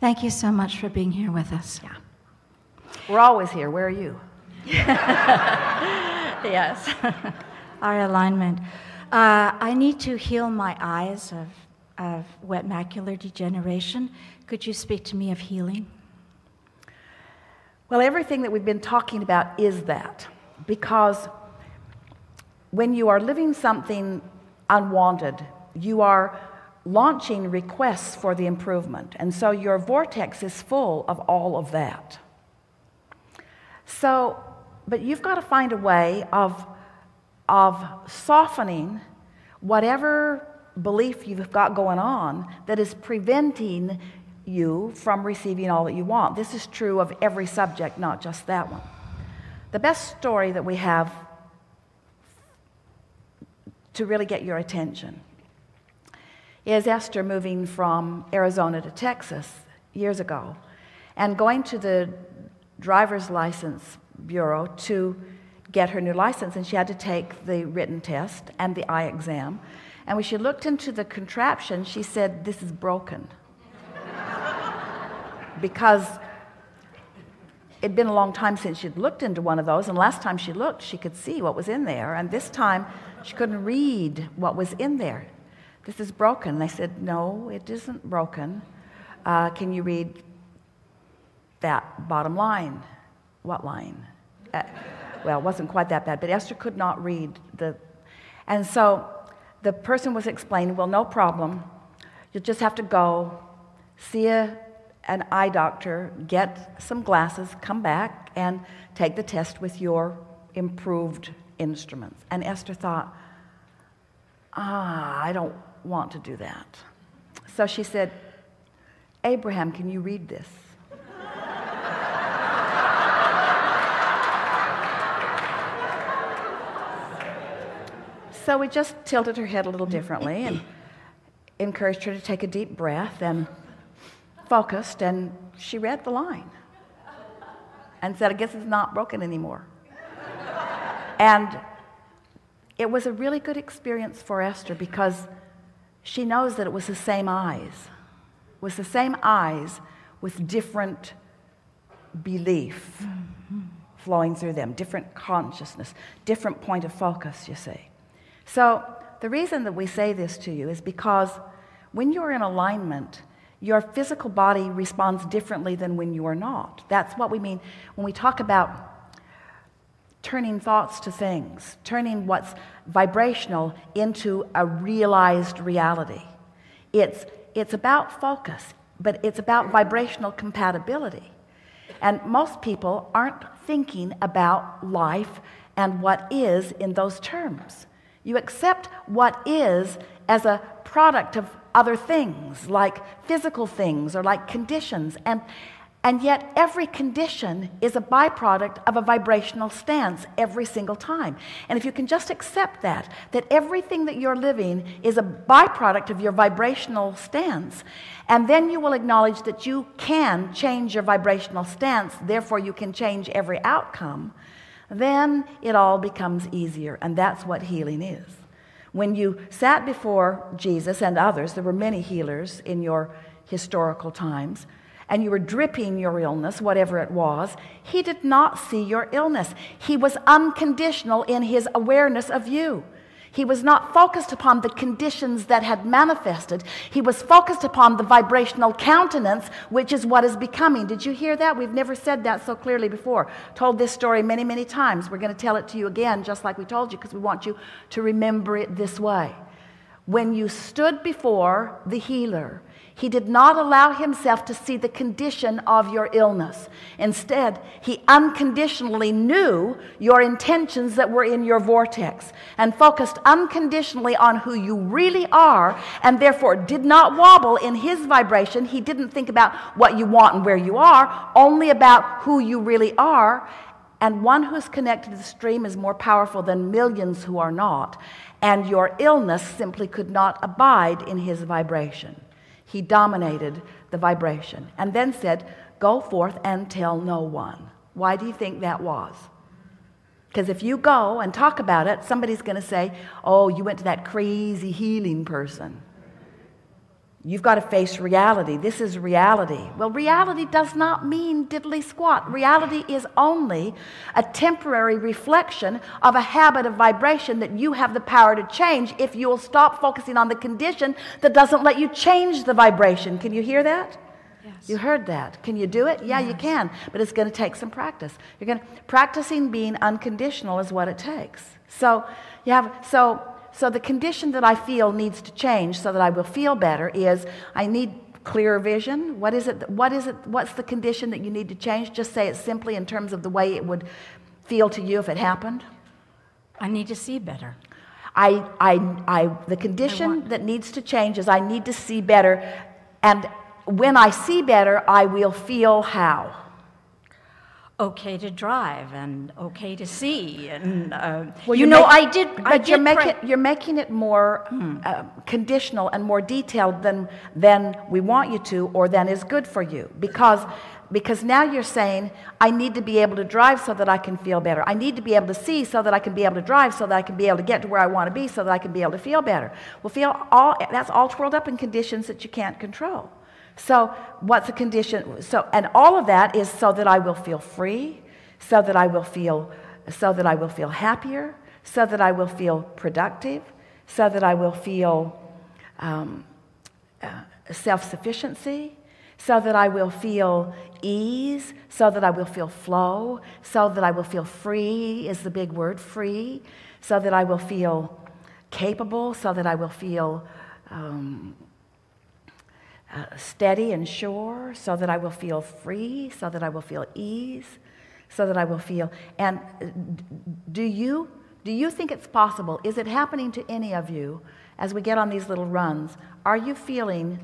Thank you so much for being here with us. Yeah. We're always here. Where are you? Yes. Our alignment. I need to heal my eyes of wet macular degeneration. Could you speak to me of healing? Well, everything that we've been talking about is that. Because when you are living something unwanted, you are launching requests for the improvement. And so your vortex is full of all of that. So, but you've got to find a way of softening whatever belief you've got going on that is preventing you from receiving all that you want. This is true of every subject, not just that one. The best story that we have to really get your attention is Esther moving from Arizona to Texas years ago and going to the driver's license bureau to get her new license, and she had to take the written test and the eye exam. And when she looked into the contraption, she said, "This is broken." Because it'd been a long time since she'd looked into one of those, and last time she looked, she could see what was in there, and this time she couldn't read what was in there. "This is broken." And they said, "No, it isn't broken. Can you read that bottom line?" "What line?" Well, it wasn't quite that bad, but Esther could not read the... And so the person was explaining, "Well, no problem. You'll just have to go see an eye doctor, get some glasses, come back, and take the test with your improved instruments." And Esther thought, I don't want to do that. So she said, "Abraham, can you read this?" So we just tilted her head a little differently and encouraged her to take a deep breath and focused, and she read the line and said, "I guess it's not broken anymore." And it was a really good experience for Esther because she knows that it was the same eyes. It was the same eyes with different belief flowing through them, different consciousness, different point of focus, you see. So the reason that we say this to you is because when you're in alignment, your physical body responds differently than when you are not. That's what we mean when we talk about turning thoughts to things, turning what's vibrational into a realized reality. It's about focus, but it's about vibrational compatibility. And most people aren't thinking about life and what is in those terms. You accept what is as a product of other things, like physical things or like conditions. And yet every condition is a byproduct of a vibrational stance every single time. And if you can just accept that everything that you're living is a byproduct of your vibrational stance, and then you will acknowledge that you can change your vibrational stance, therefore you can change every outcome, then it all becomes easier. And that's what healing is. When you sat before Jesus and others, there were many healers in your historical times, and you were dripping your illness, whatever it was, he did not see your illness. He was unconditional in his awareness of you. He was not focused upon the conditions that had manifested. He was focused upon the vibrational countenance, which is what is becoming. Did you hear that? We've never said that so clearly before. Told this story many, many times. We're going to tell it to you again, just like we told you, because we want you to remember it this way. When you stood before the healer, he did not allow himself to see the condition of your illness. Instead, he unconditionally knew your intentions that were in your vortex and focused unconditionally on who you really are, and therefore did not wobble in his vibration. He didn't think about what you want and where you are, only about who you really are. And one who's connected to the stream is more powerful than millions who are not. And your illness simply could not abide in his vibration. He dominated the vibration and then said, "Go forth and tell no one." Why do you think that was? Because if you go and talk about it, somebody's going to say, "Oh, you went to that crazy healing person." You've got to face reality. This is reality. Well, reality does not mean diddly squat. Reality is only a temporary reflection of a habit of vibration that you have the power to change if you will stop focusing on the condition that doesn't let you change the vibration. Can you hear that? Yes. You heard that. Can you do it? Yeah, you can, but it's going to take some practice. Practicing being unconditional is what it takes. So the condition that I feel needs to change so that I will feel better is I need clearer vision. What is it? What's the condition that you need to change? Just say it simply in terms of the way it would feel to you if it happened. I need to see better. The condition that needs to change is I need to see better, and when I see better, I will feel how? Okay to drive and okay to see, and Well, you're making it more conditional and more detailed than we want you to, or than is good for you, because now you're saying I need to be able to drive so that I can feel better. I need to be able to see so that I can be able to drive, so that I can be able to get to where I want to be, so that I can be able to feel better. Well, that's all twirled up in conditions that you can't control. So what's a condition? And all of that is so that I will feel free, so that I will feel happier, so that I will feel productive, so that I will feel self-sufficiency, so that I will feel ease, so that I will feel flow, so that I will feel free is the big word, free, so that I will feel capable, so that I will feel steady and sure, so that I will feel free, so that I will feel ease, so that I will feel. And do you think it's possible? Is it happening to any of you as we get on these little runs? Are you feeling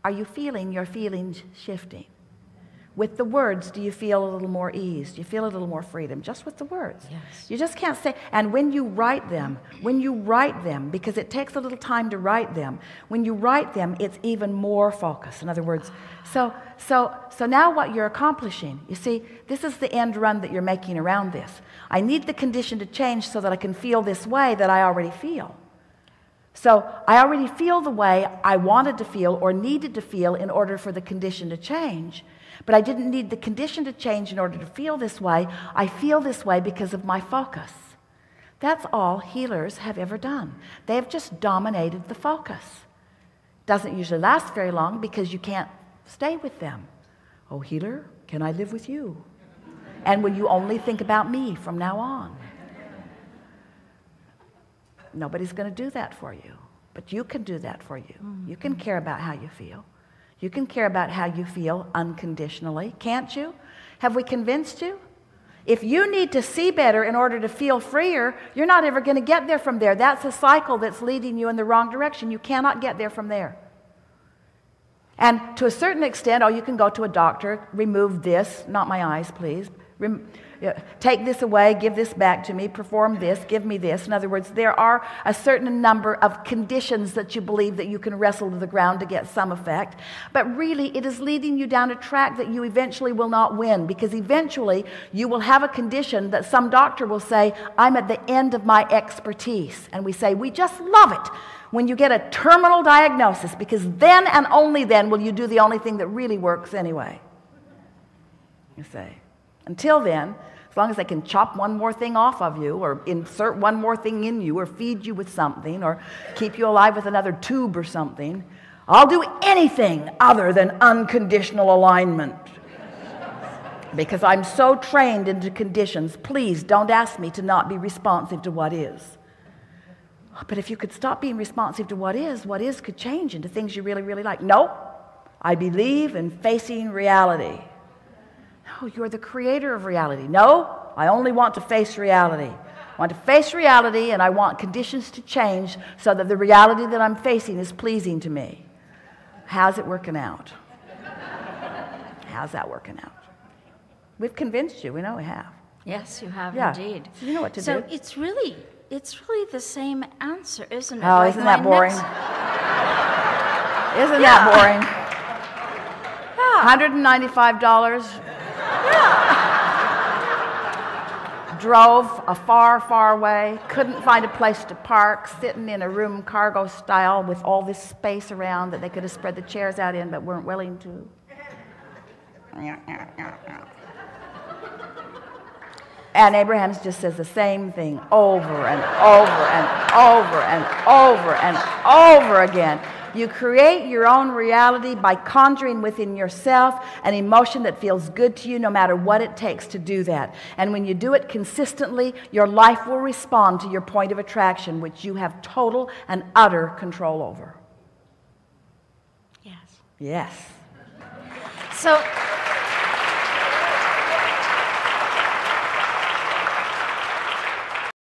your feelings shifting? With the words, do you feel a little more ease? Do you feel a little more freedom? Just with the words. Yes. You just can't say, and when you write them, because it takes a little time to write them, when you write them, it's even more focus. In other words, so now what you're accomplishing, you see, this is the end run that you're making around this. I need the condition to change so that I can feel this way that I already feel. So I already feel the way I wanted to feel or needed to feel in order for the condition to change. But I didn't need the condition to change in order to feel this way. I feel this way because of my focus. That's all healers have ever done. They have just dominated the focus. Doesn't usually last very long because you can't stay with them. Oh, healer, can I live with you? And will you only think about me from now on? Nobody's going to do that for you, but you can do that for you. You can care about how you feel. You can care about how you feel unconditionally, can't you? Have we convinced you? If you need to see better in order to feel freer, you're not ever going to get there from there. That's a cycle that's leading you in the wrong direction. You cannot get there from there. And to a certain extent, you can go to a doctor, remove this, not my eyes, please. Take this away, give this back to me, perform this, give me this. In other words, there are a certain number of conditions that you believe that you can wrestle to the ground to get some effect. But really, it is leading you down a track that you eventually will not win, because eventually you will have a condition that some doctor will say, I'm at the end of my expertise. And we say, we just love it when you get a terminal diagnosis, because then and only then will you do the only thing that really works anyway. You say. Until then, as long as they can chop one more thing off of you, or insert one more thing in you, or feed you with something, or keep you alive with another tube or something, I'll do anything other than unconditional alignment. Because I'm so trained into conditions, please don't ask me to not be responsive to what is. But if you could stop being responsive to what is could change into things you really, really like. Nope, I believe in facing reality. No, you're the creator of reality. No, I only want to face reality. I want to face reality, and I want conditions to change so that the reality that I'm facing is pleasing to me. How's it working out? How's that working out? We've convinced you. We know we have. Yes, you have indeed. So you know what to do. So it's really the same answer, isn't it? Oh, Like isn't that boring? Next... Isn't that boring? $195. drove a far, far way, couldn't find a place to park, sitting in a room cargo style with all this space around that they could have spread the chairs out in but weren't willing to. And Abraham just says the same thing over and over and over and over and over again. You create your own reality by conjuring within yourself an emotion that feels good to you no matter what it takes to do that. And when you do it consistently, your life will respond to your point of attraction, which you have total and utter control over. Yes. Yes. So